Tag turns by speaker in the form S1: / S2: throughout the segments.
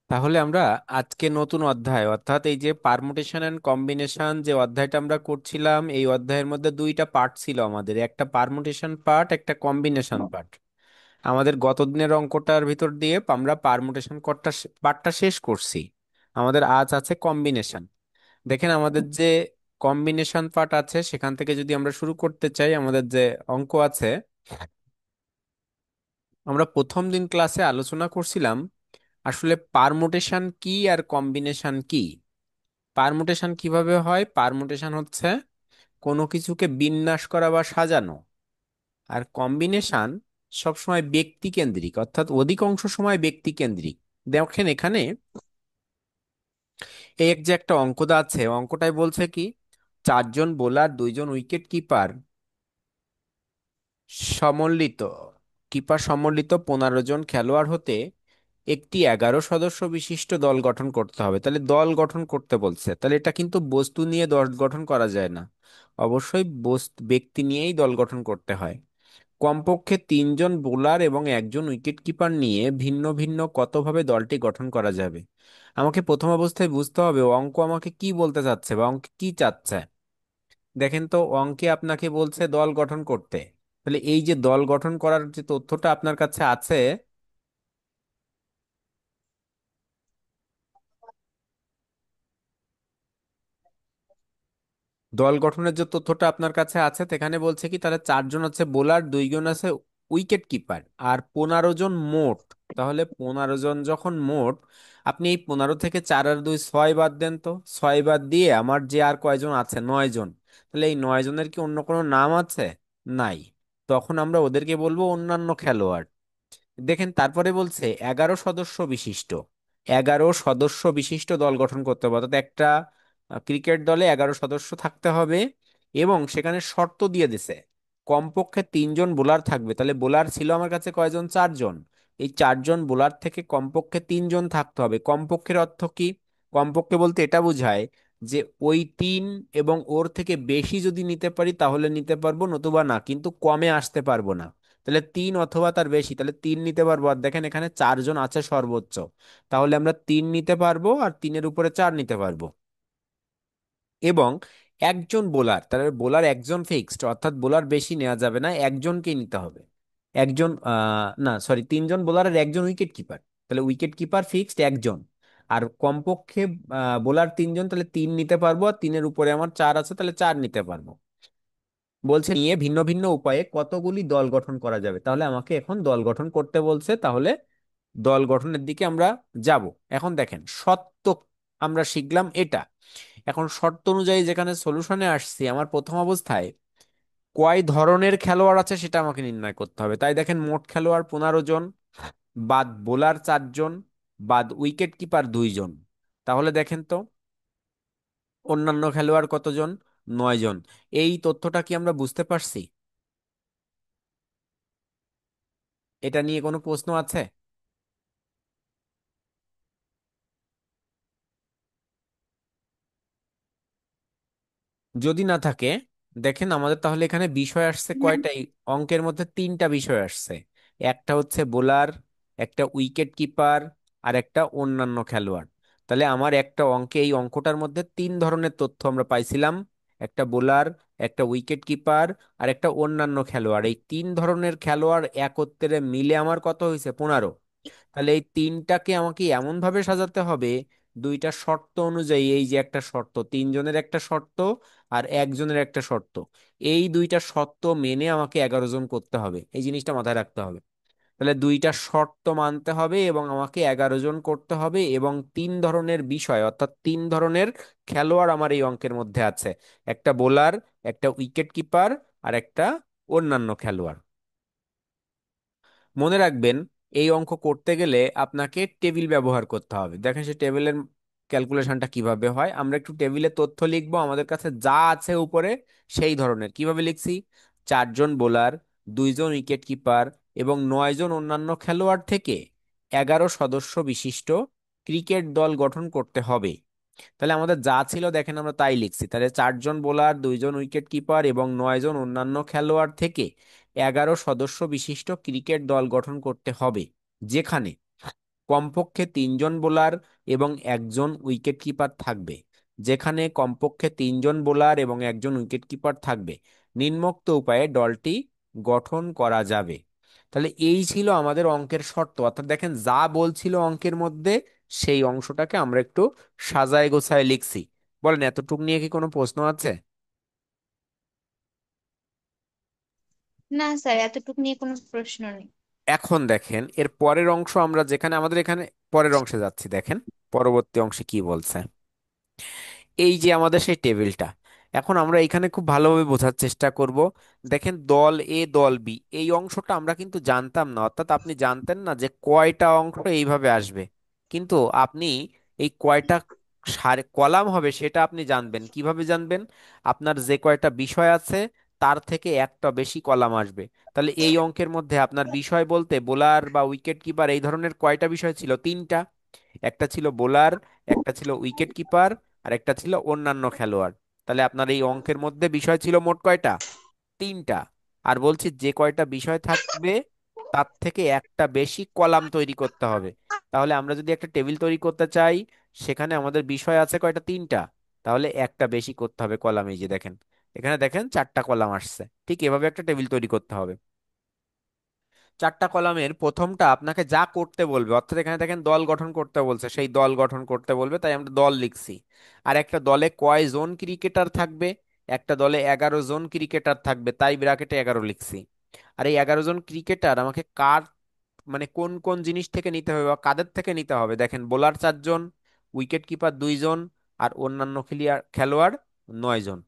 S1: তাহলে আমরা আজকে নতুন অধ্যায় অর্থাৎ এই যে পারমুটেশন এন্ড কম্বিনেশন যে অধ্যায়টা আমরা করছিলাম, এই অধ্যায়ের মধ্যে দুইটা পার্ট ছিল আমাদের, একটা পারমুটেশন পার্ট, একটা কম্বিনেশন পার্ট। আমাদের গত দিনের অঙ্কটার ভিতর দিয়ে আমরা পারমুটেশন পার্টটা শেষ করছি। আমাদের আজ আছে কম্বিনেশন। দেখেন আমাদের যে কম্বিনেশন পার্ট আছে সেখান থেকে যদি আমরা শুরু করতে চাই, আমাদের যে অঙ্ক আছে, আমরা প্রথম দিন ক্লাসে আলোচনা করছিলাম আসলে পারমুটেশন কি আর কম্বিনেশন কি। পারমুটেশন কিভাবে হয়? পারমুটেশন হচ্ছে কোনো কিছুকে বিন্যাস করা বা সাজানো। আর কম্বিনেশন সবসময় ব্যক্তি কেন্দ্রিক, অর্থাৎ অধিকাংশ সময় ব্যক্তি কেন্দ্রিক। দেখেন এখানে এই এক যে একটা অঙ্কটা আছে, অঙ্কটাই বলছে কি, চারজন বোলার, দুইজন উইকেট কিপার সমন্বিত, কিপার সমন্বিত 15 জন খেলোয়াড় হতে একটি 11 সদস্য বিশিষ্ট দল গঠন করতে হবে। তাহলে দল গঠন করতে বলছে, তাহলে এটা কিন্তু বস্তু নিয়ে দল গঠন করা যায় না, অবশ্যই বস্তু ব্যক্তি নিয়েই দল গঠন করতে হয়। কমপক্ষে 3জন বোলার এবং একজন উইকেট কিপার নিয়ে ভিন্ন ভিন্ন কতভাবে দলটি গঠন করা যাবে। আমাকে প্রথম অবস্থায় বুঝতে হবে অঙ্ক আমাকে কি বলতে চাচ্ছে বা অঙ্ক কি চাচ্ছে। দেখেন তো, অঙ্কে আপনাকে বলছে দল গঠন করতে, তাহলে এই যে দল গঠন করার যে তথ্যটা আপনার কাছে আছে, দল গঠনের যে তথ্যটা আপনার কাছে আছে সেখানে বলছে কি, তাহলে 4জন আছে বোলার, 2জন আছে উইকেট কিপার, আর 15 জন মোট। তাহলে 15 জন যখন মোট, আপনি এই 15 থেকে 4 আর 2 6 বাদ দেন তো, 6 বাদ দিয়ে আমার যে আর কয়জন আছে, 9 জন। তাহলে এই 9 জনের কি অন্য কোনো নাম আছে? নাই। তখন আমরা ওদেরকে বলবো অন্যান্য খেলোয়াড়। দেখেন তারপরে বলছে 11 সদস্য বিশিষ্ট, 11 সদস্য বিশিষ্ট দল গঠন করতে হবে, অর্থাৎ একটা ক্রিকেট দলে 11 সদস্য থাকতে হবে। এবং সেখানে শর্ত দিয়ে দিছে কমপক্ষে 3জন বোলার থাকবে। তাহলে বোলার ছিল আমার কাছে কয়জন? 4জন। এই 4জন বোলার থেকে কমপক্ষে 3জন থাকতে হবে। কমপক্ষের অর্থ কি? কমপক্ষে বলতে এটা বোঝায় যে ওই তিন এবং ওর থেকে বেশি যদি নিতে পারি তাহলে নিতে পারবো, নতুবা না, কিন্তু কমে আসতে পারবো না। তাহলে 3 অথবা তার বেশি, তাহলে 3 নিতে পারবো। আর দেখেন এখানে 4জন আছে সর্বোচ্চ, তাহলে আমরা 3 নিতে পারবো আর 3-এর উপরে 4 নিতে পারবো। এবং একজন বোলার, তাহলে বোলার একজন ফিক্সড, অর্থাৎ বোলার বেশি নেওয়া যাবে না, একজনকেই নিতে হবে। একজন না সরি, 3জন বোলার আর একজন উইকেট কিপার। তাহলে উইকেট কিপার ফিক্সড একজন, আর কমপক্ষে বোলার 3জন, তাহলে 3 নিতে পারবো, আর 3-এর উপরে আমার 4 আছে তাহলে 4 নিতে পারবো। বলছে নিয়ে ভিন্ন ভিন্ন উপায়ে কতগুলি দল গঠন করা যাবে। তাহলে আমাকে এখন দল গঠন করতে বলছে, তাহলে দল গঠনের দিকে আমরা যাব। এখন দেখেন শর্ত আমরা শিখলাম এটা। এখন শর্ত অনুযায়ী যেখানে সলিউশনে আসছি, আমার প্রথম অবস্থায় কয় ধরনের খেলোয়াড় আছে সেটা আমাকে নির্ণয় করতে হবে। তাই দেখেন মোট খেলোয়াড় 15 জন, বাদ বোলার 4জন, বাদ উইকেট কিপার 2জন। তাহলে দেখেন তো অন্যান্য খেলোয়াড় কতজন? 9জন। এই তথ্যটা কি আমরা বুঝতে পারছি? এটা নিয়ে কোনো প্রশ্ন আছে? যদি না থাকে, দেখেন আমাদের তাহলে এখানে বিষয় আসছে কয়টাই, অঙ্কের মধ্যে 3টা বিষয় আসছে। একটা হচ্ছে বোলার, একটা উইকেট কিপার, আর একটা অন্যান্য খেলোয়াড়। তাহলে আমার একটা অঙ্কে, এই অঙ্কটার মধ্যে 3 ধরনের তথ্য আমরা পাইছিলাম, একটা বোলার, একটা উইকেট কিপার, আর একটা অন্যান্য খেলোয়াড়। এই 3 ধরনের খেলোয়াড় একত্রে মিলে আমার কত হয়েছে? 15। তাহলে এই তিনটাকে আমাকে এমন ভাবে সাজাতে হবে, দুইটা শর্ত অনুযায়ী। এই যে একটা শর্ত, 3জনের একটা শর্ত আর একজনের একটা শর্ত, এই দুইটা শর্ত মেনে আমাকে 11 জন করতে হবে, এই জিনিসটা মাথায় রাখতে হবে। তাহলে দুইটা শর্ত মানতে হবে এবং আমাকে 11 জন করতে হবে, এবং 3 ধরনের বিষয় অর্থাৎ 3 ধরনের খেলোয়াড় আমার এই অঙ্কের মধ্যে আছে, একটা বোলার, একটা উইকেট কিপার, আর একটা অন্যান্য খেলোয়াড়। মনে রাখবেন এই অঙ্ক করতে গেলে আপনাকে টেবিল ব্যবহার করতে হবে। দেখেন সে টেবিলের ক্যালকুলেশনটা কিভাবে হয়। আমরা একটু টেবিলে তথ্য লিখবো, আমাদের কাছে যা আছে উপরে সেই ধরনের। কিভাবে লিখছি? 4জন বোলার, 2জন উইকেট কিপার এবং 9জন অন্যান্য খেলোয়াড় থেকে 11 সদস্য বিশিষ্ট ক্রিকেট দল গঠন করতে হবে। তাহলে আমাদের যা ছিল দেখেন আমরা তাই লিখছি। তাহলে 4জন বোলার, 2জন উইকেট কিপার এবং 9জন অন্যান্য খেলোয়াড় থেকে 11 সদস্য বিশিষ্ট ক্রিকেট দল গঠন করতে হবে, যেখানে কমপক্ষে তিনজন বোলার এবং একজন উইকেট কিপার থাকবে। যেখানে কমপক্ষে তিনজন বোলার এবং একজন উইকেট কিপার থাকবে, নিম্নোক্ত উপায়ে দলটি গঠন করা যাবে। তাহলে এই ছিল আমাদের অঙ্কের শর্ত। অর্থাৎ দেখেন, যা বলছিল অঙ্কের মধ্যে সেই অংশটাকে আমরা একটু সাজায় গোছায় লিখছি। বলেন, এতটুকু নিয়ে কি কোনো প্রশ্ন আছে?
S2: না স্যার, এতটুকু নিয়ে কোনো প্রশ্ন নেই।
S1: এখন দেখেন, এর পরের অংশ আমরা যেখানে আমাদের এখানে পরের অংশে যাচ্ছি, দেখেন পরবর্তী অংশে কি বলছে। এই যে আমাদের সেই টেবিলটা, এখন আমরা এখানে খুব ভালোভাবে বোঝার চেষ্টা করব। দেখেন, দল এ দল বি, এই অংশটা আমরা কিন্তু জানতাম না। অর্থাৎ আপনি জানতেন না যে কয়টা অংশ এইভাবে আসবে, কিন্তু আপনি এই কয়টা কলাম হবে সেটা আপনি জানবেন। কিভাবে জানবেন? আপনার যে কয়টা বিষয় আছে তার থেকে একটা বেশি কলাম আসবে। তাহলে এই অঙ্কের মধ্যে আপনার বিষয় বলতে বোলার বা উইকেট কিপার এই ধরনের কয়টা বিষয় ছিল? তিনটা। একটা ছিল বোলার, একটা ছিল উইকেট কিপার, আর একটা ছিল অন্যান্য খেলোয়াড়। তাহলে আপনার এই অঙ্কের মধ্যে বিষয় ছিল মোট কয়টা? তিনটা। আর বলছি যে কয়টা বিষয় থাকবে তার থেকে একটা বেশি কলাম তৈরি করতে হবে। তাহলে আমরা যদি একটা টেবিল তৈরি করতে চাই, সেখানে আমাদের বিষয় আছে কয়টা? তিনটা। তাহলে একটা বেশি করতে হবে কলাম। এই যে দেখেন, এখানে দেখেন চারটা কলাম আসছে। ঠিক এভাবে একটা টেবিল তৈরি করতে হবে। চারটা কলামের প্রথমটা আপনাকে যা করতে বলবে, অর্থাৎ এখানে দেখেন দল গঠন করতে বলছে, সেই দল গঠন করতে বলবে, তাই আমরা দল লিখছি। আর একটা দলে কয় জন ক্রিকেটার থাকবে? একটা দলে 11 জন ক্রিকেটার থাকবে, তাই ব্র্যাকেটে 11 লিখছি। আর এই 11 জন ক্রিকেটার আমাকে কার, মানে কোন কোন জিনিস থেকে নিতে হবে বা কাদের থেকে নিতে হবে? দেখেন, বোলার 4 জন, উইকেট কিপার 2 জন, আর অন্যান্য খেলোয়াড় 9 জন।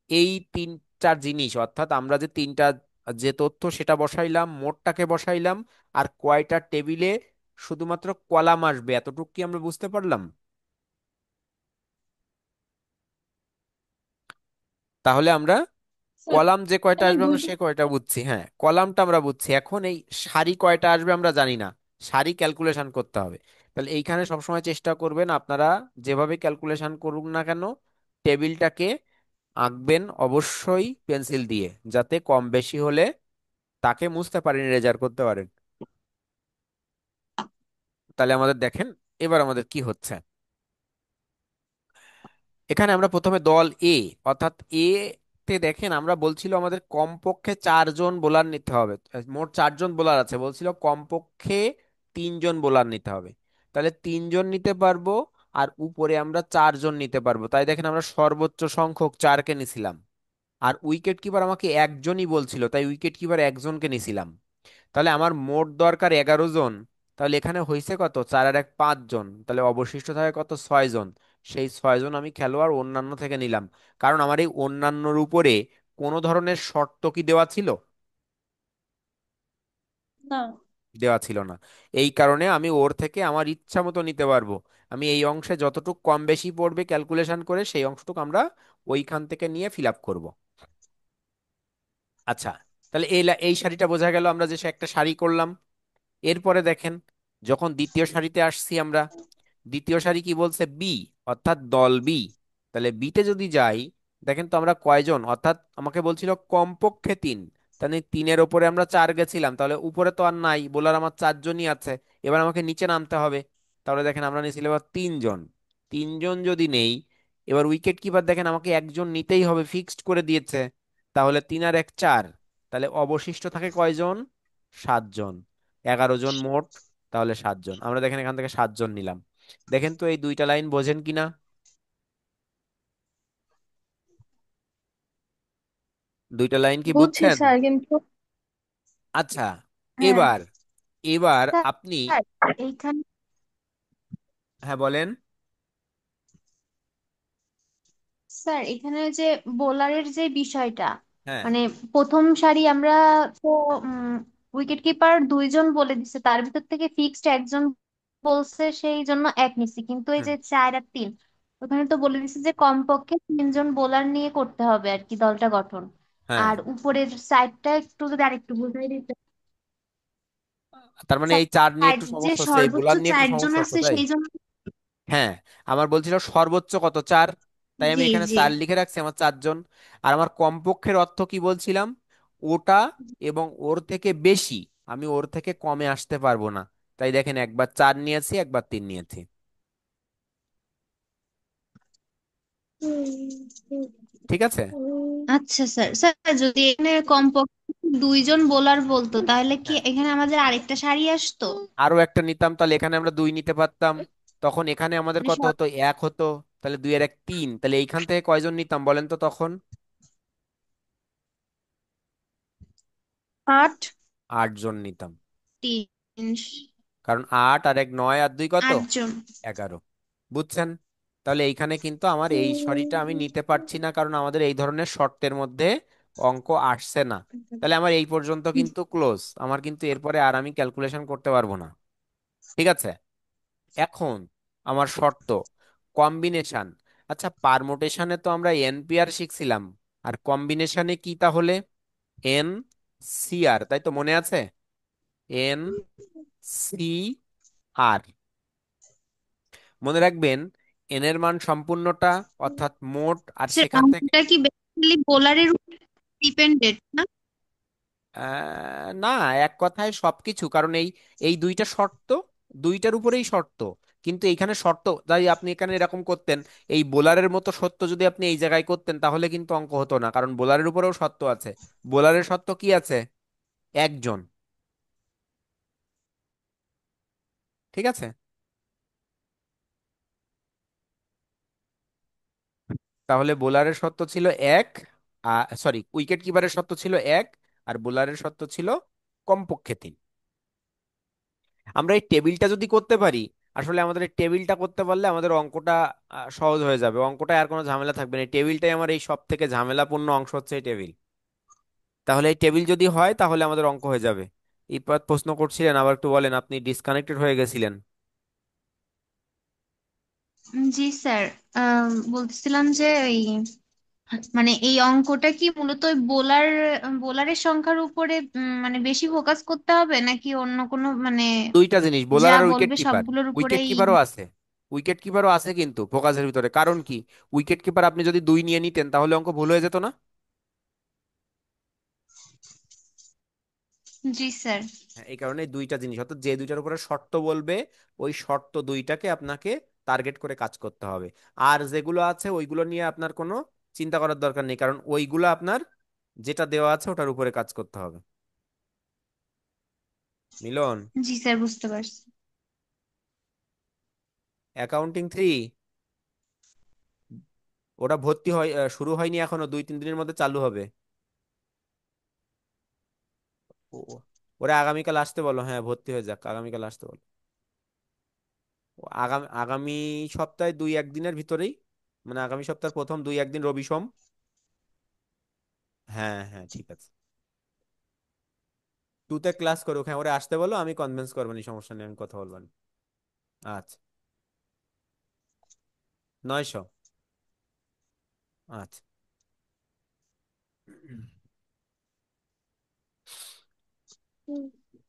S1: এই তিন চার জিনিস, অর্থাৎ আমরা যে তিনটা যে তথ্য সেটা বসাইলাম, মোটটাকে বসাইলাম, আর কয়টা টেবিলে শুধুমাত্র কলাম আসবে, এতটুকু কি আমরা বুঝতে পারলাম? তাহলে আমরা
S2: স্যার,
S1: কলাম যে কয়টা
S2: আমি
S1: আসবে আমরা
S2: বুঝি।
S1: সে কয়টা বুঝছি। হ্যাঁ, কলামটা আমরা বুঝছি। এখন এই সারি কয়টা আসবে আমরা জানি না, সারি ক্যালকুলেশন করতে হবে। তাহলে এইখানে সবসময় চেষ্টা করবেন আপনারা, যেভাবে ক্যালকুলেশন করুন না কেন, টেবিলটাকে আঁকবেন অবশ্যই পেন্সিল দিয়ে, যাতে কম বেশি হলে তাকে মুছতে পারেন, রেজার করতে পারেন। তাহলে আমাদের দেখেন এবার আমাদের কি হচ্ছে। এখানে আমরা প্রথমে দল এ, অর্থাৎ এ তে দেখেন আমরা বলছিল আমাদের কমপক্ষে 4 জন বোলার নিতে হবে। মোট 4 জন বোলার আছে, বলছিল কমপক্ষে 3 জন বোলার নিতে হবে। তাহলে 3 জন নিতে পারবো, আর উপরে আমরা 4 জন নিতে পারবো। তাই দেখেন আমরা সর্বোচ্চ সংখ্যক 4কে নিছিলাম। আর উইকেট কিপার আমাকে একজনই বলছিল, তাই উইকেট কিপার একজনকে নিছিলাম। তাহলে আমার মোট দরকার 11 জন। তাহলে এখানে হয়েছে কত? 4 আর 1 5 জন, তাহলে অবশিষ্ট থাকে কত? 6 জন। সেই 6 জন আমি খেলোয়াড় অন্যান্য থেকে নিলাম। কারণ আমার এই অন্যান্যর উপরে কোনো ধরনের শর্ত কি দেওয়া ছিল?
S2: না।
S1: দেওয়া ছিল না। এই কারণে আমি ওর থেকে আমার ইচ্ছা মতো নিতে পারবো। আমি এই অংশে যতটুকু কম বেশি পড়বে ক্যালকুলেশন করে, সেই অংশটুকু আমরা ওইখান থেকে নিয়ে ফিল আপ করবো। আচ্ছা, তাহলে এই শাড়িটা বোঝা গেল, আমরা যে সে একটা শাড়ি করলাম। এরপরে দেখেন, যখন দ্বিতীয় সারিতে আসছি আমরা, দ্বিতীয় সারি কি বলছে? বি, অর্থাৎ দল বি। তাহলে বিতে যদি যাই, দেখেন তো আমরা কয়জন, অর্থাৎ আমাকে বলছিল কমপক্ষে 3। তাহলে 3-এর ওপরে আমরা 4 গেছিলাম, তাহলে উপরে তো আর নাই, বোলার আমার 4 জনই আছে। এবার আমাকে নিচে নামতে হবে। তাহলে দেখেন আমরা নিয়েছিলাম এবার 3 জন। 3 জন যদি নেই, এবার উইকেট কিপার দেখেন আমাকে একজন নিতেই হবে, ফিক্সড করে দিয়েছে। তাহলে 3 আর 1 4। তাহলে অবশিষ্ট থাকে কয়জন? 7 জন। 11 জন মোট, তাহলে 7 জন। আমরা দেখেন এখান থেকে 7 জন নিলাম। দেখেন তো এই দুইটা লাইন বোঝেন কিনা? দুইটা লাইন কি
S2: বুঝছি
S1: বুঝছেন?
S2: স্যার, কিন্তু
S1: আচ্ছা,
S2: হ্যাঁ
S1: এবার এবার আপনি,
S2: স্যার, এইখানে
S1: হ্যাঁ বলেন।
S2: স্যার এখানে যে বোলারের যে বিষয়টা,
S1: হ্যাঁ।
S2: মানে প্রথম সারি আমরা তো উইকেট কিপার 2 জন বলে দিচ্ছে, তার ভিতর থেকে ফিক্সড একজন বলছে, সেই জন্য এক নিচ্ছি। কিন্তু এই
S1: হুম।
S2: যে 4 আর 3, ওখানে তো বলে দিচ্ছে যে কমপক্ষে 3 জন বোলার নিয়ে করতে হবে আর কি দলটা গঠন।
S1: হ্যাঁ,
S2: আর উপরের সাইডটা একটু যদি আরেকটু বুঝাই দিতে।
S1: তার মানে এই 4 নিয়ে
S2: সাইড
S1: একটু
S2: যে
S1: সমস্যা হচ্ছে, এই
S2: সর্বোচ্চ
S1: বোলার নিয়ে একটু
S2: 4 জন
S1: সমস্যা হচ্ছে,
S2: আছে
S1: তাই?
S2: সেই জন্য।
S1: হ্যাঁ, আমার বলছিল সর্বোচ্চ কত? 4। তাই আমি
S2: জি
S1: এখানে
S2: জি।
S1: 4 লিখে রাখছি, আমার 4 জন। আর আমার কমপক্ষের অর্থ কি বলছিলাম? ওটা এবং ওর থেকে বেশি, আমি ওর থেকে কমে আসতে পারবো না। তাই দেখেন একবার 4 নিয়েছি, একবার 3 নিয়েছি। ঠিক আছে।
S2: আচ্ছা স্যার, স্যার যদি এখানে কমপক্ষে দুইজন বোলার বলতো তাহলে কি
S1: হ্যাঁ,
S2: এখানে আমাদের আরেকটা সারি আসতো?
S1: আরো একটা নিতাম, তাহলে এখানে আমরা 2 নিতে পারতাম। তখন এখানে আমাদের
S2: মানে
S1: কত হতো, 1 হতো। তাহলে 2 এর 1 3, তাহলে এইখান থেকে কয়জন নিতাম বলেন তো তখন?
S2: আট,
S1: 8 জন নিতাম।
S2: তিন,
S1: কারণ 8 আর 1 9 আর 2 কত?
S2: 8 জন।
S1: 11। বুঝছেন? তাহলে এইখানে কিন্তু আমার এই সরিটা আমি নিতে পারছি না, কারণ আমাদের এই ধরনের শর্তের মধ্যে অঙ্ক আসছে না। তাহলে আমার এই পর্যন্ত কিন্তু ক্লোজ, আমার কিন্তু এরপরে আর আমি ক্যালকুলেশন করতে পারবো না। ঠিক আছে। এখন আমার শর্ত, কম্বিনেশন। আচ্ছা, পারমুটেশনে তো আমরা এনপিআর শিখছিলাম, আর কম্বিনেশনে কি তাহলে? এন সিআর, তাই তো মনে আছে? এন সি আর। মনে রাখবেন, এন এর মান সম্পূর্ণটা, অর্থাৎ মোট, আর
S2: স্যার
S1: সেখান থেকে
S2: অঙ্কটা কি বেসিক্যালি বোলারের উপর ডিপেন্ডেন্ট না?
S1: না, এক কথায় সবকিছু, কারণ এই এই দুইটা শর্ত, দুইটার উপরেই শর্ত। কিন্তু এইখানে শর্ত, তাই আপনি এখানে এরকম করতেন, এই বোলারের মতো সত্য যদি আপনি এই জায়গায় করতেন তাহলে কিন্তু অঙ্ক হতো না, কারণ বোলারের উপরেও সত্য আছে। বোলারের সত্য কি আছে? একজন। ঠিক আছে। তাহলে বোলারের সত্য ছিল এক, সরি, উইকেট কিপারের সত্য ছিল এক, আর বোলারের সত্য ছিল কমপক্ষে 3। আমরা এই টেবিলটা যদি করতে পারি, আসলে আমাদের এই টেবিলটা করতে পারলে আমাদের অঙ্কটা সহজ হয়ে যাবে, অঙ্কটা আর কোনো ঝামেলা থাকবে না। এই টেবিলটাই আমার এই সব থেকে ঝামেলাপূর্ণ অংশ, হচ্ছে এই টেবিল। তাহলে এই টেবিল যদি হয় তাহলে আমাদের অঙ্ক হয়ে যাবে। এই প্রশ্ন করছিলেন, আবার একটু বলেন, আপনি ডিসকানেক্টেড হয়ে গেছিলেন।
S2: জি স্যার, বলতেছিলাম যে এই মানে এই অঙ্কটা কি মূলত ওই বোলারের সংখ্যার উপরে মানে বেশি ফোকাস করতে হবে নাকি অন্য কোনো মানে
S1: দুইটা জিনিস,
S2: যা
S1: বোলার আর উইকেট
S2: বলবে
S1: কিপার।
S2: সবগুলোর
S1: উইকেট
S2: উপরেই?
S1: কিপারও আছে, উইকেট কিপারও আছে কিন্তু ফোকাসের ভিতরে। কারণ কি, উইকেট কিপার আপনি যদি 2 নিয়ে নিতেন তাহলে অঙ্ক ভুল হয়ে যেত না?
S2: জি স্যার।
S1: হ্যাঁ, এই কারণে দুইটা জিনিস, অর্থাৎ যে দুইটার উপরে শর্ত বলবে, ওই শর্ত দুইটাকে আপনাকে টার্গেট করে কাজ করতে হবে। আর যেগুলো আছে ওইগুলো নিয়ে আপনার কোনো চিন্তা করার দরকার নেই, কারণ ওইগুলো আপনার যেটা দেওয়া আছে ওটার উপরে কাজ করতে হবে। মিলন?
S2: জি স্যার, বুঝতে পারছি।
S1: অ্যাকাউন্টিং 3, ওটা ভর্তি হয়, শুরু হয়নি এখনো, 2-3 দিনের মধ্যে চালু হবে। ওরা আগামীকাল আসতে বলো, হ্যাঁ ভর্তি হয়ে যাক, আগামীকাল আসতে বলো। আগামী আগামী সপ্তাহে 2-1 দিনের ভিতরেই, মানে আগামী সপ্তাহের প্রথম 2-1 দিন, রবি সোম। হ্যাঁ হ্যাঁ, ঠিক আছে। 2তে ক্লাস করো, হ্যাঁ ওরা আসতে বলো, আমি কনভিন্স করবো নি, সমস্যা নেই, আমি কথা বলবো নি। আচ্ছা। 900। আচ্ছা।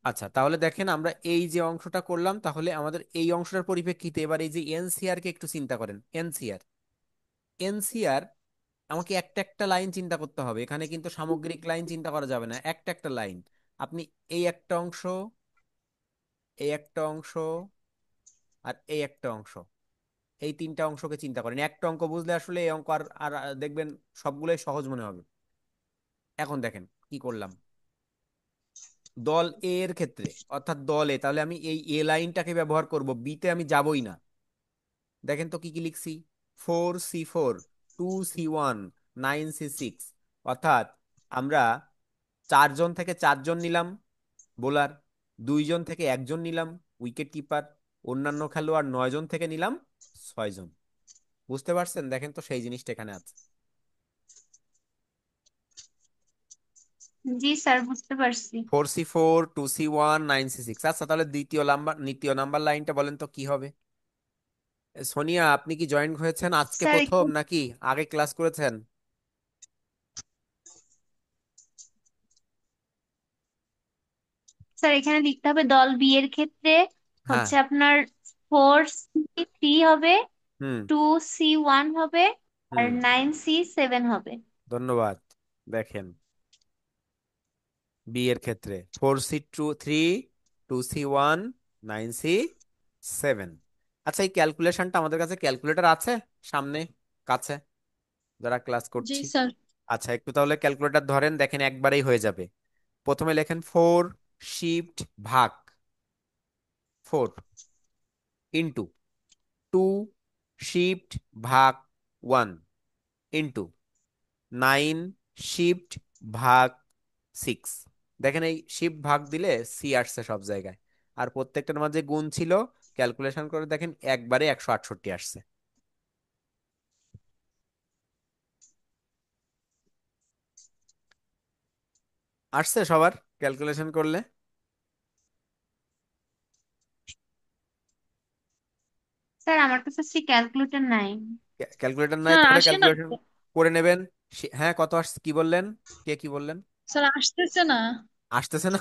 S1: আচ্ছা, তাহলে দেখেন আমরা এই যে অংশটা করলাম, তাহলে আমাদের এই অংশটার পরিপ্রেক্ষিতে এবার এই যে এনসিআর কে একটু চিন্তা করেন। এনসিআর, এনসিআর, আমাকে একটা একটা লাইন চিন্তা করতে হবে, এখানে কিন্তু সামগ্রিক লাইন চিন্তা করা যাবে না, একটা একটা লাইন। আপনি এই একটা অংশ, এই একটা অংশ, আর এই একটা অংশ, এই 3টা অংশকে চিন্তা করেন। একটা অঙ্ক বুঝলে আসলে এই অঙ্ক আর আর দেখবেন সবগুলোই সহজ মনে হবে। এখন দেখেন কি করলাম। দল এ এর ক্ষেত্রে, অর্থাৎ দল এ, তাহলে আমি এই এ লাইনটাকে ব্যবহার করব, বিতে আমি যাবই না। দেখেন তো কি কি লিখছি। 4C4, 2C1, 9C6। অর্থাৎ আমরা 4 জন থেকে 4 জন নিলাম বোলার, 2 জন থেকে 1 জন নিলাম উইকেট কিপার, অন্যান্য খেলোয়াড় 9 জন থেকে নিলাম 6 জন। বুঝতে পারছেন? দেখেন তো সেই জিনিসটা এখানে আছে।
S2: জি স্যার, বুঝতে পারছি।
S1: 4C4, 2C1, 9C6। আচ্ছা, তাহলে দ্বিতীয় নাম্বার লাইনটা বলেন তো কি হবে? সোনিয়া, আপনি কি জয়েন হয়েছেন আজকে
S2: স্যার
S1: প্রথম, নাকি আগে ক্লাস করেছেন?
S2: স্যার এখানে লিখতে হবে দল বি এর ক্ষেত্রে
S1: হ্যাঁ।
S2: হচ্ছে আপনার 4C3 হবে,
S1: হুম।
S2: 2C1 হবে, আর
S1: হুম।
S2: 9C7 হবে।
S1: ধন্যবাদ। দেখেন, বি এর ক্ষেত্রে 4C2 3, 2C1, 9C7। আচ্ছা, এই ক্যালকুলেশনটা আমাদের কাছে ক্যালকুলেটর আছে সামনে, কাছে, যারা ক্লাস
S3: জি
S1: করছি?
S3: স্যার।
S1: আচ্ছা, একটু তাহলে ক্যালকুলেটর ধরেন, দেখেন একবারেই হয়ে যাবে। প্রথমে লেখেন 4 শিফট ভাগ 4 ইন্টু 2 শিফট ভাগ 1 ইন্টু 9 শিফট ভাগ 6। দেখেন এই শিফট ভাগ দিলে সি আসছে সব জায়গায়, আর প্রত্যেকটার মাঝে গুণ ছিল। ক্যালকুলেশন করে দেখেন একবারে 168 আসছে। আসছে সবার ক্যালকুলেশন করলে?
S2: স্যার আমার কাছে সে ক্যালকুলেটর নাই।
S1: ক্যালকুলেটর নাই,
S3: স্যার
S1: তাহলে
S3: আসে না
S1: ক্যালকুলেশন
S3: তো।
S1: করে নেবেন। হ্যাঁ, কত আসছে কি বললেন? কে কি বললেন?
S3: স্যার আসতেছে না।
S1: আসতেছে না?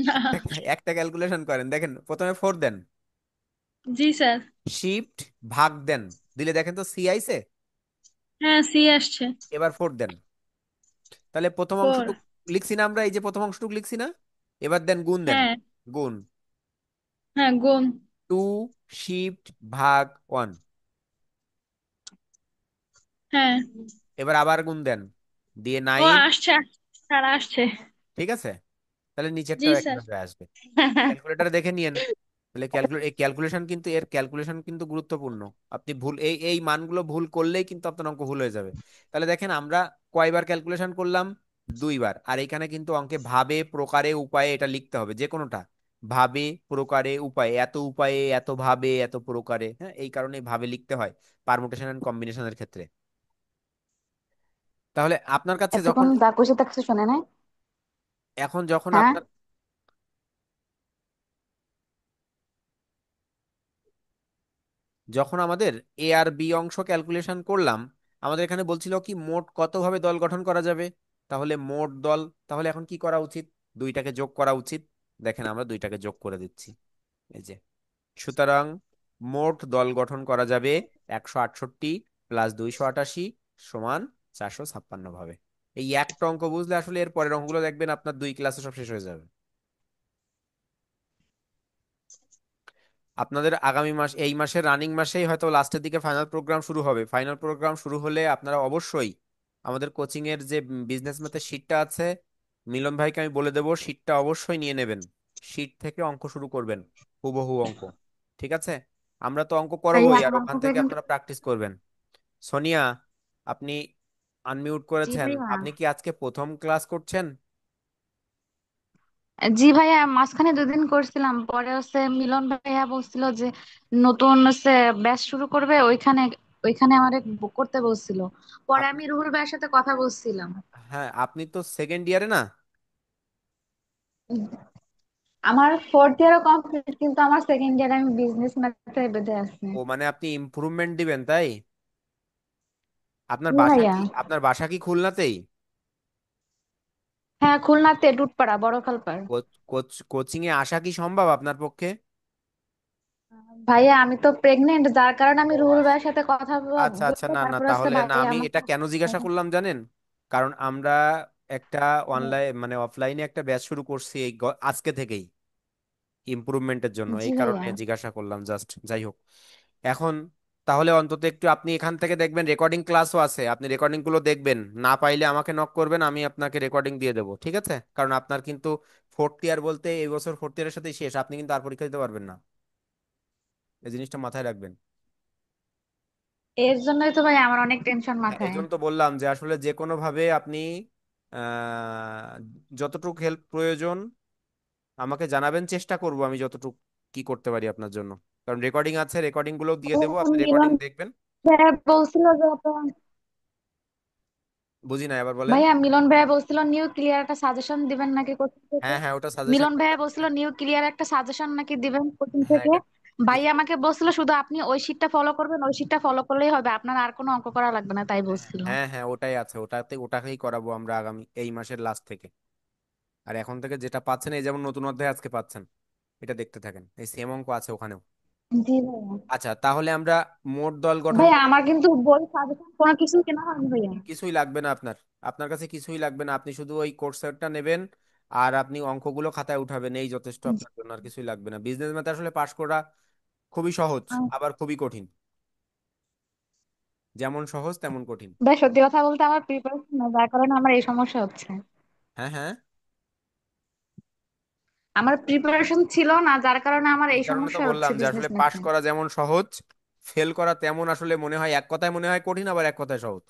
S3: না।
S1: একটা একটা ক্যালকুলেশন করেন, দেখেন প্রথমে 4 দেন,
S3: জি স্যার।
S1: শিফট ভাগ দেন, দিলে দেখেন তো সি আইছে।
S3: হ্যাঁ, সি আসছে।
S1: এবার 4 দেন, তাহলে প্রথম
S3: 4।
S1: অংশটুক লিখছি না আমরা, এই যে প্রথম অংশটুক লিখছি না? এবার দেন গুণ দেন,
S3: হ্যাঁ।
S1: গুণ
S3: হ্যাঁ, গুণ।
S1: 2 শিফট ভাগ 1।
S3: হ্যাঁ।
S1: এবার আবার গুণ দেন, দিয়ে
S3: ও
S1: 9।
S3: আসছে আসছে, স্যার আসছে।
S1: ঠিক আছে, তাহলে
S3: জি
S1: নিচেরটাও
S3: স্যার।
S1: একইভাবে আসবে। ক্যালকুলেটরে দেখে নিয়েন। তাহলে এই ক্যালকুলেশন কিন্তু, এর ক্যালকুলেশন কিন্তু গুরুত্বপূর্ণ। আপনি ভুল, এই এই মানগুলো ভুল করলেই কিন্তু আপনার অঙ্ক ভুল হয়ে যাবে। তাহলে দেখেন আমরা কয়বার ক্যালকুলেশন করলাম? 2বার। আর এখানে কিন্তু অঙ্কে ভাবে, প্রকারে, উপায়ে এটা লিখতে হবে যে কোনোটা। ভাবে, প্রকারে, উপায়ে, এত উপায়ে, এত ভাবে, এত প্রকারে, হ্যাঁ, এই কারণে ভাবে লিখতে হয় পারমুটেশন এন্ড কম্বিনেশনের ক্ষেত্রে। তাহলে আপনার কাছে যখন,
S4: এতক্ষণ যা কইছে তা কিছু শোনে নাই।
S1: এখন যখন
S4: হ্যাঁ,
S1: আপনার, যখন আমাদের এ আর বি অংশ ক্যালকুলেশন করলাম, আমাদের এখানে বলছিল কি মোট কতভাবে দল গঠন করা যাবে। তাহলে মোট দল, তাহলে এখন কি করা উচিত? দুইটাকে যোগ করা উচিত। দেখেন আমরা দুইটাকে যোগ করে দিচ্ছি, এই যে। সুতরাং মোট দল গঠন করা যাবে 168 প্লাস 288 সমান 456 ভাবে। এই একটা অঙ্ক বুঝলে আসলে এর পরের অঙ্কগুলো দেখবেন আপনার 2 ক্লাসে সব শেষ হয়ে যাবে। আপনাদের আগামী মাস, এই মাসের রানিং মাসেই হয়তো লাস্টের দিকে ফাইনাল প্রোগ্রাম শুরু হবে। ফাইনাল প্রোগ্রাম শুরু হলে আপনারা অবশ্যই আমাদের কোচিং এর যে বিজনেস ম্যাথের শিটটা আছে, মিলন ভাইকে আমি বলে দেবো শিটটা অবশ্যই নিয়ে নেবেন। শিট থেকে অঙ্ক শুরু করবেন, হুবহু অঙ্ক। ঠিক আছে? আমরা তো অঙ্ক
S4: ভাইয়া
S1: করবোই, আর
S4: আমার
S1: ওখান
S4: কাছে
S1: থেকে
S4: কিন্তু।
S1: আপনারা প্র্যাকটিস করবেন। সোনিয়া, আপনি আনমিউট
S4: জি
S1: করেছেন,
S4: ভাইয়া।
S1: আপনি কি আজকে প্রথম ক্লাস করছেন?
S4: জি ভাইয়া, মাঝখানে 2 দিন করছিলাম, পরে হচ্ছে মিলন ভাইয়া বলছিল যে নতুন হচ্ছে ব্যাচ শুরু করবে, ওইখানে ওইখানে আমারে বুক করতে বলছিল। পরে
S1: আপনি,
S4: আমি রুহুল ভাইয়ের সাথে কথা বলছিলাম।
S1: হ্যাঁ, আপনি তো সেকেন্ড ইয়ারে না?
S4: আমার 4th ইয়ারও কমপ্লিট, কিন্তু আমার 2nd ইয়ারে আমি বিজনেস ম্যাথে বেঁধে আছি।
S1: ও মানে আপনি ইমপ্রুভমেন্ট দিবেন, তাই? আপনার
S4: জি
S1: বাসা
S4: ভাইয়া।
S1: কি, আপনার বাসা কি খুলনাতেই?
S4: হ্যাঁ, খুলনাতে টুটপাড়া বড় খালপাড়।
S1: কোচিং এ আসা কি সম্ভব আপনার পক্ষে?
S4: ভাইয়া আমি তো প্রেগনেন্ট, যার কারণে আমি
S1: ও
S4: রুহুল
S1: আচ্ছা
S4: ভাইয়ের সাথে কথা
S1: আচ্ছা আচ্ছা,
S4: বলতে,
S1: না না,
S4: তারপর হচ্ছে
S1: তাহলে না,
S4: ভাইয়া
S1: আমি
S4: আমাকে।
S1: এটা কেন জিজ্ঞাসা করলাম জানেন? কারণ আমরা একটা অনলাইন মানে অফলাইনে একটা ব্যাচ শুরু করছি এই আজকে থেকেই, ইমপ্রুভমেন্টের জন্য,
S4: জি
S1: এই
S4: ভাইয়া।
S1: কারণে জিজ্ঞাসা করলাম জাস্ট। যাই হোক, এখন তাহলে অন্তত একটু আপনি এখান থেকে দেখবেন রেকর্ডিং ক্লাসও আছে, আপনি রেকর্ডিং গুলো দেখবেন। না পাইলে আমাকে নক করবেন, আমি আপনাকে রেকর্ডিং দিয়ে দেবো, ঠিক আছে? কারণ আপনার কিন্তু 4th ইয়ার বলতে এই বছর 4th ইয়ারের সাথে শেষ, আপনি কিন্তু আর পরীক্ষা দিতে পারবেন না। এই জিনিসটা মাথায় রাখবেন।
S4: এর জন্যই তো ভাই আমার অনেক টেনশন
S1: হ্যাঁ, এই
S4: মাথায়।
S1: জন্য তো বললাম যে আসলে যে কোনো ভাবে আপনি যতটুকু হেল্প প্রয়োজন আমাকে জানাবেন, চেষ্টা করব আমি যতটুকু কি করতে পারি আপনার জন্য। কারণ রেকর্ডিং আছে, রেকর্ডিং গুলো দিয়ে
S4: ও,
S1: দেবো, আপনি রেকর্ডিং
S4: মিলন
S1: দেখবেন।
S4: ভাইয়া বলছিল যে
S1: বুঝি না, আবার বলেন।
S4: ভাইয়া মিলন ভাইয়া বলছিল নিউ ক্লিয়ার একটা সাজেশন দিবেন নাকি কোচিং থেকে।
S1: হ্যাঁ হ্যাঁ, ওটা সাজেশন
S4: মিলন ভাইয়া বলছিল নিউ ক্লিয়ার একটা সাজেশন নাকি দিবেন কোচিং
S1: হ্যাঁ
S4: থেকে।
S1: এটা
S4: ভাইয়া আমাকে বলছিল শুধু আপনি ওই শিটটা ফলো করবেন, ওই শিটটা ফলো করলেই হবে, আপনার আর কোনো অঙ্ক করা লাগবে না, তাই বলছিল।
S1: হ্যাঁ হ্যাঁ, ওটাই আছে, ওটাকেই করাবো আমরা আগামী এই মাসের লাস্ট থেকে। আর এখন থেকে যেটা পাচ্ছেন, এই যেমন নতুন অধ্যায় আজকে পাচ্ছেন, এটা দেখতে থাকেন, এই সেম অঙ্ক আছে ওখানেও।
S4: জি ভাইয়া।
S1: আচ্ছা, তাহলে আমরা মোট দল গঠন
S4: ভাইয়া
S1: করে,
S4: আমার কিন্তু বই সাজেশন কোনো কিছুই কেনা হয়নি ভাইয়া।
S1: কিছুই লাগবে না আপনার, আপনার কাছে কিছুই লাগবে না, আপনি শুধু ওই কোর্সেরটা নেবেন। আর আপনি অঙ্কগুলো খাতায় উঠাবেন, এই যথেষ্ট আপনার জন্য, আর কিছুই লাগবে না। বিজনেস ম্যাথ আসলে পাশ করা খুবই সহজ,
S4: আহ,
S1: আবার খুবই কঠিন, যেমন সহজ তেমন কঠিন।
S4: ভাই সত্যি কথা বলতে আমার প্রিপারেশন না, যার কারণে আমার এই সমস্যা হচ্ছে।
S1: হ্যাঁ হ্যাঁ,
S4: আমার প্রিপারেশন ছিল না, যার কারণে আমার
S1: এই
S4: এই
S1: কারণে তো
S4: সমস্যা হচ্ছে
S1: বললাম যে আসলে
S4: বিজনেস
S1: পাশ
S4: ম্যাথে।
S1: করা যেমন সহজ, ফেল করা তেমন আসলে মনে হয়, এক কথায় মনে হয় কঠিন, আবার এক কথায় সহজ।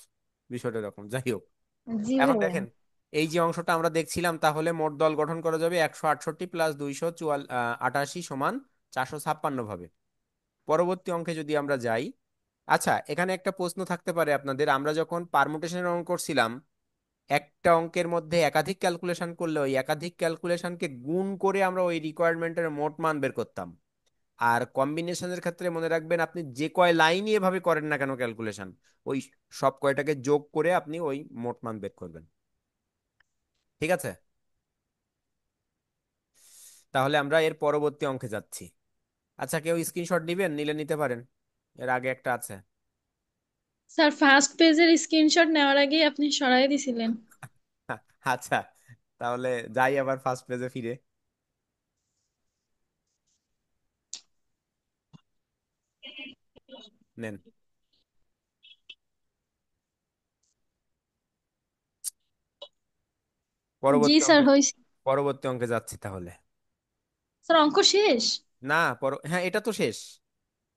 S1: বিষয়টা এরকম। যাই হোক,
S4: জি
S1: এখন
S4: ভাইয়া।
S1: দেখেন, এই যে অংশটা আমরা দেখছিলাম, তাহলে মোট দল গঠন করা যাবে 168 প্লাস 288 সমান 456 ভাবে। পরবর্তী অঙ্কে যদি আমরা যাই, আচ্ছা এখানে একটা প্রশ্ন থাকতে পারে আপনাদের, আমরা যখন পারমুটেশনের অঙ্ক করছিলাম, একটা অঙ্কের মধ্যে একাধিক ক্যালকুলেশন করলে ওই একাধিক ক্যালকুলেশনকে গুণ করে আমরা ওই রিকোয়ারমেন্টের মোট মান বের করতাম। আর কম্বিনেশনের ক্ষেত্রে মনে রাখবেন, আপনি যে কয় লাইনই এভাবে করেন না কেন ক্যালকুলেশন, ওই সব কয়টাকে যোগ করে আপনি ওই মোট মান বের করবেন। ঠিক আছে, তাহলে আমরা এর পরবর্তী অঙ্কে যাচ্ছি। আচ্ছা, কেউ স্ক্রিনশট নিবেন? নিলে নিতে পারেন, এর আগে একটা আছে।
S3: স্যার ফার্স্ট পেজের স্ক্রিনশট নেওয়ার আগেই আপনি সরাই দিছিলেন।
S1: আচ্ছা, তাহলে যাই আবার ফার্স্ট পেজে ফিরে। নেন,
S3: জি
S1: পরবর্তী
S3: স্যার
S1: অঙ্কে,
S3: হয়েছে।
S1: পরবর্তী অঙ্কে যাচ্ছি তাহলে।
S3: স্যার অঙ্ক শেষ?
S1: না, হ্যাঁ এটা তো শেষ।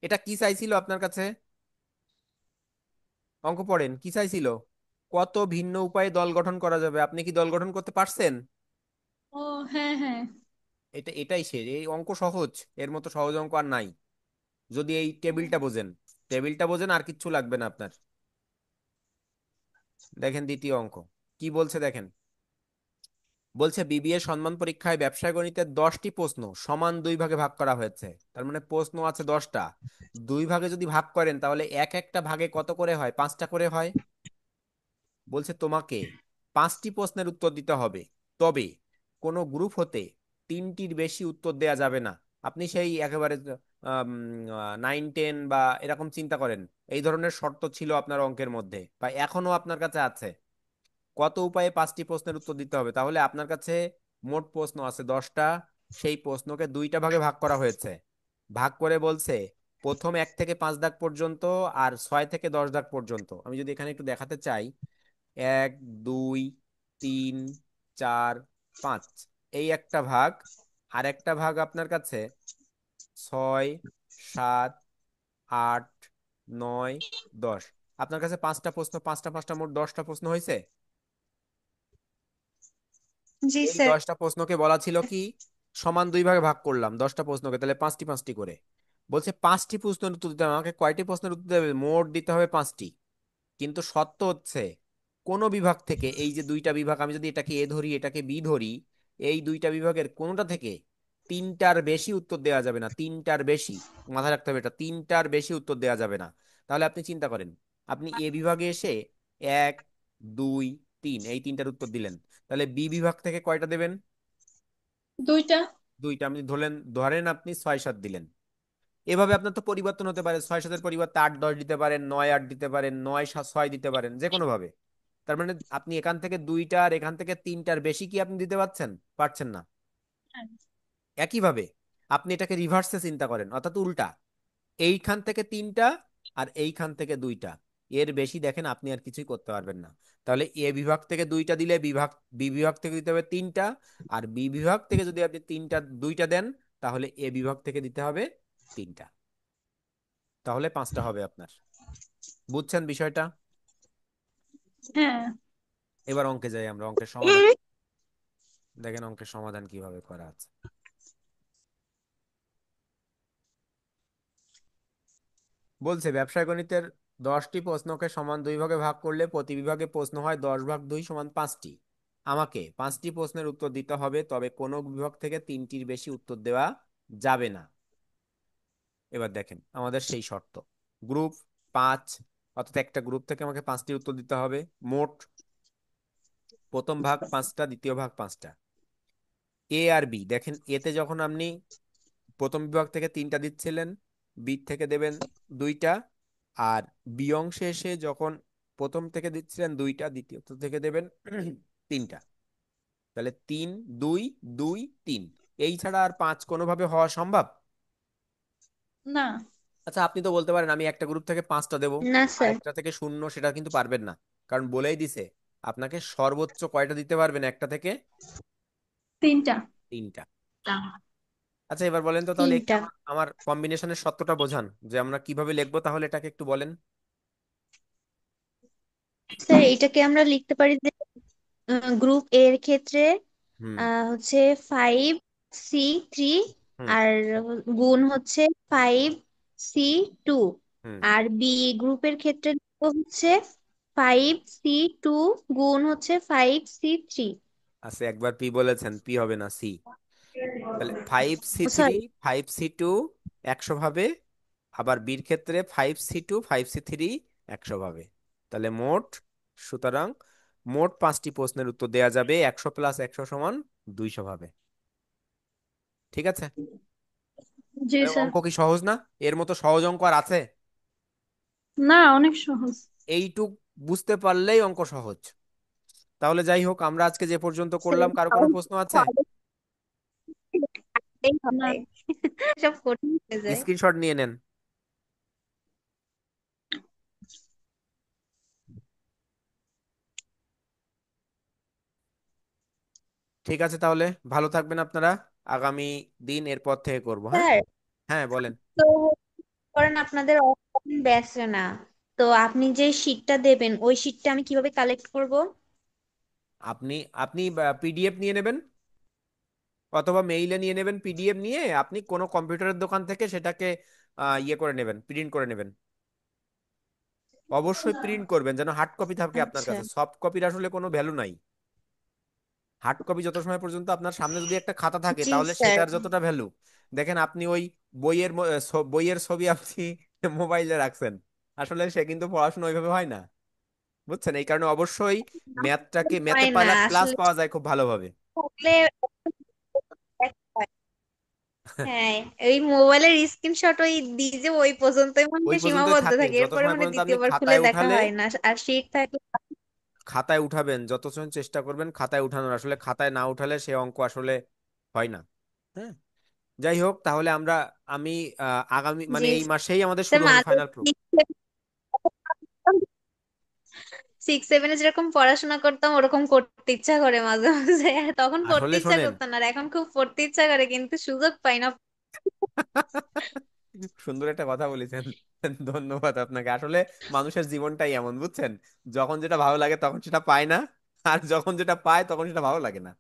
S1: এটা কি চাইছিল আপনার কাছে? অঙ্ক পড়েন, কি চাইছিল? কত ভিন্ন উপায়ে দল গঠন করা যাবে, আপনি কি দল গঠন করতে পারছেন?
S3: ও হ্যাঁ হ্যাঁ।
S1: এটাই শেষ, এই অঙ্ক সহজ, এর মতো সহজ অঙ্ক আর নাই। যদি এই টেবিলটা বোঝেন, টেবিলটা বোঝেন, আর কিচ্ছু লাগবে না আপনার। দেখেন দ্বিতীয় অঙ্ক কি বলছে, দেখেন। বলছে বিবিএ সম্মান পরীক্ষায় ব্যবসায় গণিতের 10টি প্রশ্ন সমান দুই ভাগে ভাগ করা হয়েছে। তার মানে প্রশ্ন আছে 10টা, দুই ভাগে যদি ভাগ করেন তাহলে এক একটা ভাগে কত করে হয়? 5টা করে হয়। বলছে তোমাকে 5টি প্রশ্নের উত্তর দিতে হবে, তবে কোনো গ্রুপ হতে 3টির বেশি উত্তর দেয়া যাবে না। আপনি সেই একেবারে 9 10 বা এরকম চিন্তা করেন, এই ধরনের শর্ত ছিল আপনার অঙ্কের মধ্যে, বা এখনো আপনার কাছে আছে। কত উপায়ে 5টি প্রশ্নের উত্তর দিতে হবে, তাহলে আপনার কাছে মোট প্রশ্ন আছে 10টা, সেই প্রশ্নকে দুইটা ভাগে ভাগ করা হয়েছে। ভাগ করে বলছে প্রথম 1 থেকে 5 দাগ পর্যন্ত, আর 6 থেকে 10 দাগ পর্যন্ত। আমি যদি এখানে একটু দেখাতে চাই, 1 2 3 4 5, এই একটা ভাগ। আর একটা ভাগ আপনার কাছে 6 7 8 9 10। আপনার কাছে 5টা প্রশ্ন, পাঁচটা পাঁচটা, মোট 10টা প্রশ্ন হয়েছে।
S2: জি
S1: এই
S2: স্যার।
S1: 10টা প্রশ্নকে বলা ছিল কি, সমান দুই ভাগে ভাগ করলাম 10টা প্রশ্নকে, তাহলে 5টি 5টি করে। বলছে 5টি প্রশ্নের উত্তর দিতে হবে, আমাকে কয়টি প্রশ্নের উত্তর দেবে? মোট দিতে হবে 5টি। কিন্তু শর্ত হচ্ছে, কোন বিভাগ থেকে, এই যে দুইটা বিভাগ, আমি যদি এটাকে এ ধরি এটাকে বি ধরি, এই দুইটা বিভাগের কোনোটা থেকে 3টার বেশি উত্তর দেওয়া যাবে না। 3টার বেশি, মাথায় রাখতে হবে এটা, 3টার বেশি উত্তর দেওয়া যাবে না। তাহলে আপনি চিন্তা করেন, আপনি এ বিভাগে এসে 1 2 3 এই 3টার উত্তর দিলেন, তাহলে বি বিভাগ থেকে কয়টা দেবেন?
S3: দুইটা।
S1: দুইটা। আপনি ধরেন ধরেন আপনি 6 7 দিলেন। এভাবে আপনার তো পরিবর্তন হতে পারে, 6 7-এর পরিবর্তে 8 10 দিতে পারেন, 9 8 দিতে পারেন, 9 6 দিতে পারেন, যে কোনো ভাবে। তার মানে আপনি এখান থেকে দুইটা আর এখান থেকে 3টার বেশি কি আপনি দিতে পারছেন? পারছেন না।
S3: হ্যাঁ।
S1: একইভাবে আপনি এটাকে রিভার্সে চিন্তা করেন, অর্থাৎ উল্টা, এইখান থেকে 3টা আর এইখান থেকে 2টা, এর বেশি দেখেন আপনি আর কিছুই করতে পারবেন না। তাহলে এ বিভাগ থেকে 2টা দিলে বি বিভাগ থেকে দিতে হবে 3টা, আর বি বিভাগ থেকে যদি আপনি 2টা দেন, তাহলে এ বিভাগ থেকে দিতে হবে 3টা, তাহলে 5টা হবে আপনার। বুঝছেন বিষয়টা?
S3: হ্যাঁ।
S1: এবার অঙ্কে যাই, আমরা অঙ্কের সমাধান। দেখেন অঙ্কের সমাধান কিভাবে করা আছে। বলছে ব্যবসায় গণিতের 10টি প্রশ্নকে সমান দুই ভাগে ভাগ করলে প্রতি বিভাগে প্রশ্ন হয় 10 ভাগ 2 সমান 5টি। আমাকে 5টি প্রশ্নের উত্তর দিতে হবে, তবে কোনো বিভাগ থেকে 3টির বেশি উত্তর দেওয়া যাবে না। এবার দেখেন আমাদের সেই শর্ত, গ্রুপ 5, অর্থাৎ একটা গ্রুপ থেকে আমাকে 5টি উত্তর দিতে হবে। মোট প্রথম ভাগ 5টা, দ্বিতীয় ভাগ 5টা। এ আর বি, দেখেন এতে যখন আপনি প্রথম বিভাগ থেকে 3টা দিচ্ছিলেন, বি থেকে দেবেন 2টা। আর বি অংশে এসে যখন প্রথম থেকে দিচ্ছিলেন 2টা, দ্বিতীয় থেকে দেবেন 3টা। তাহলে 3 2 2 3, এই ছাড়া আর 5 কোনোভাবে হওয়া সম্ভব?
S3: না।
S1: আচ্ছা, আপনি তো বলতে পারেন আমি একটা গ্রুপ থেকে 5টা দেবো,
S2: না
S1: আর
S2: স্যার।
S1: একটা থেকে শূন্য, সেটা কিন্তু পারবেন না। কারণ বলেই দিছে আপনাকে সর্বোচ্চ কয়টা দিতে পারবেন একটা থেকে?
S3: 3টা।
S1: 3টা। আচ্ছা, এবার বলেন তো তাহলে একটু
S2: 3টা।
S1: আমার আমার কম্বিনেশনের সত্যটা বোঝান, যে আমরা কিভাবে লিখবো, তাহলে এটাকে একটু বলেন।
S2: স্যার এটাকে আমরা লিখতে পারি যে গ্রুপ এর ক্ষেত্রে
S1: হুম।
S2: হচ্ছে 5C3,
S1: হুম।
S2: আর গুণ হচ্ছে 5C2,
S1: হুম।
S2: আর বি গ্রুপের ক্ষেত্রে হচ্ছে 5C2 গুণ হচ্ছে 5C3।
S1: আচ্ছা, একবার পি বলেছেন, পি হবে না, সি। তাহলে 5C3
S2: সরি।
S1: 5C2 100 ভাবে, আবার বির ক্ষেত্রে 5C2 5C3 100 ভাবে। তাহলে মোট, সুতরাং মোট 5টি প্রশ্নের উত্তর দেয়া যাবে 100 + 100 সমান 200 ভাবে। ঠিক আছে?
S3: জি
S1: তাহলে
S3: স্যার।
S1: অঙ্ক কি সহজ না? এর মতো সহজ অঙ্ক আর আছে?
S3: না, অনেক সহজ।
S1: এইটুক বুঝতে পারলেই অঙ্ক সহজ। তাহলে যাই হোক, আমরা আজকে যে পর্যন্ত করলাম, কারো কোনো প্রশ্ন আছে?
S3: না।
S2: সব কঠিন হয়ে যায়।
S1: স্ক্রিনশট নিয়ে নেন। ঠিক আছে, তাহলে ভালো থাকবেন আপনারা। আগামী দিন এরপর থেকে করব, হ্যাঁ?
S2: স্যার,
S1: হ্যাঁ, বলেন।
S2: তো করেন আপনাদের অনলাইন ব্যাচ না, তো আপনি যে শীটটা দেবেন ওই শীটটা আমি কিভাবে কালেক্ট করব?
S1: আপনি আপনি পিডিএফ নিয়ে নেবেন, অথবা মেইলে নিয়ে নেবেন। পিডিএফ নিয়ে আপনি কোনো কম্পিউটারের দোকান থেকে সেটাকে ইয়ে করে নেবেন, প্রিন্ট করে নেবেন। অবশ্যই প্রিন্ট করবেন, যেন হার্ড কপি থাকে আপনার
S2: আচ্ছা।
S1: কাছে। সফট কপির আসলে কোনো ভ্যালু নাই। হার্ড কপি যত সময় পর্যন্ত আপনার সামনে যদি একটা খাতা থাকে,
S2: জি
S1: তাহলে
S2: স্যার।
S1: সেটার যতটা ভ্যালু। দেখেন, আপনি ওই বইয়ের ছবি আপনি মোবাইলে রাখছেন, আসলে সে কিন্তু পড়াশোনা ওইভাবে হয় না, বুঝছেন? এই কারণে অবশ্যই ম্যাথে
S2: হয় না
S1: ক্লাস
S2: আসলে,
S1: পাওয়া যায় খুব ভালোভাবে।
S2: থাকলে হ্যাঁ, ওই মোবাইলের স্ক্রিনশট ওই দিয়ে যে ওই পর্যন্তই
S1: ওই
S2: মনে
S1: পর্যন্তই
S2: সীমাবদ্ধ
S1: থাকে,
S2: থাকে,
S1: যত
S2: এরপরে
S1: সময়
S2: মানে
S1: পর্যন্ত আপনি
S2: দ্বিতীয়বার খুলে
S1: খাতায়
S2: দেখা
S1: উঠালে,
S2: হয় না। আর শীট থাকলে
S1: খাতায় উঠাবেন যত সময় চেষ্টা করবেন খাতায় উঠানোর, আসলে খাতায় না উঠালে সে অঙ্ক আসলে হয় না। হ্যাঁ। যাই হোক, তাহলে আমি আগামী
S2: জি
S1: মানে এই মাসেই আমাদের
S2: স্যার।
S1: শুরু হবে
S2: মাঝে
S1: ফাইনাল প্রো।
S2: 6-7 যেরকম পড়াশোনা করতাম ওরকম করতে ইচ্ছা করে মাঝে মাঝে, তখন পড়তে
S1: আসলে
S2: ইচ্ছা
S1: শোনেন,
S2: করতো না, আর এখন খুব পড়তে ইচ্ছা করে কিন্তু সুযোগ পাই না।
S1: সুন্দর একটা কথা বলেছেন, ধন্যবাদ আপনাকে। আসলে মানুষের জীবনটাই এমন, বুঝছেন? যখন যেটা ভালো লাগে তখন সেটা পায় না, আর যখন যেটা পায় তখন সেটা ভালো লাগে না।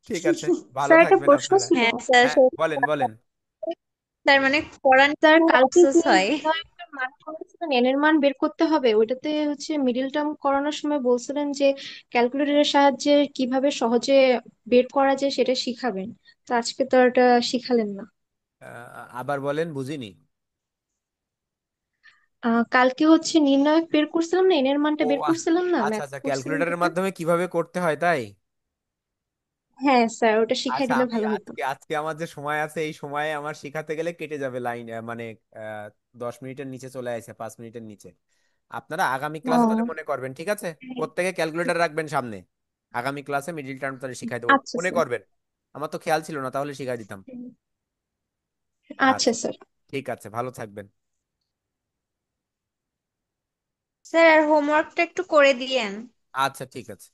S1: ঠিক আছে, ভালো
S3: স্যার, একটা
S1: থাকবেন
S3: প্রশ্ন
S1: আপনারা।
S3: ছিল।
S2: হ্যাঁ স্যার,
S1: হ্যাঁ, বলেন বলেন।
S2: তার মানে পড়ানো
S3: স্যার,
S2: খুব
S3: কালকে
S2: আফসোস
S3: যে
S2: হয়।
S3: নির্ণায়কের মান করেছিলেন, এন এর মান বের করতে হবে, ওইটাতে হচ্ছে মিডিল টার্ম করানোর সময় বলছিলেন যে ক্যালকুলেটরের সাহায্যে কিভাবে সহজে বের করা যায় সেটা শিখাবেন। তো আজকে তো আর এটা শিখালেন না।
S1: আবার বলেন, বুঝিনি।
S3: কালকে হচ্ছে নির্ণায়ক বের করছিলাম না, এন এর মানটা
S1: ও
S3: বের
S1: আহ,
S3: করছিলাম না,
S1: আচ্ছা
S3: ম্যাথ
S1: আচ্ছা,
S3: করছিলাম
S1: ক্যালকুলেটরের
S3: যেটা।
S1: মাধ্যমে কিভাবে করতে হয়, তাই?
S3: হ্যাঁ স্যার, ওটা শিখাই
S1: আচ্ছা,
S3: দিলে
S1: আমি
S3: ভালো হতো।
S1: আজকে আজকে আমার যে সময় আছে, এই সময়ে আমার শিখাতে গেলে কেটে যাবে লাইন, মানে 10 মিনিটের নিচে চলে আসে, 5 মিনিটের নিচে। আপনারা আগামী ক্লাসে তাহলে
S3: ও
S1: মনে করবেন, ঠিক আছে? প্রত্যেকে ক্যালকুলেটর রাখবেন সামনে। আগামী ক্লাসে মিডিল টার্ম তাহলে শিখাই দেবো,
S3: আচ্ছা
S1: মনে
S3: স্যার।
S1: করবেন। আমার তো খেয়াল ছিল না, তাহলে শিখাই দিতাম।
S3: আচ্ছা
S1: আচ্ছা,
S3: স্যার।
S1: ঠিক আছে, ভালো থাকবেন।
S2: স্যার আর হোমওয়ার্কটা একটু করে দিয়েন।
S1: আচ্ছা, ঠিক আছে।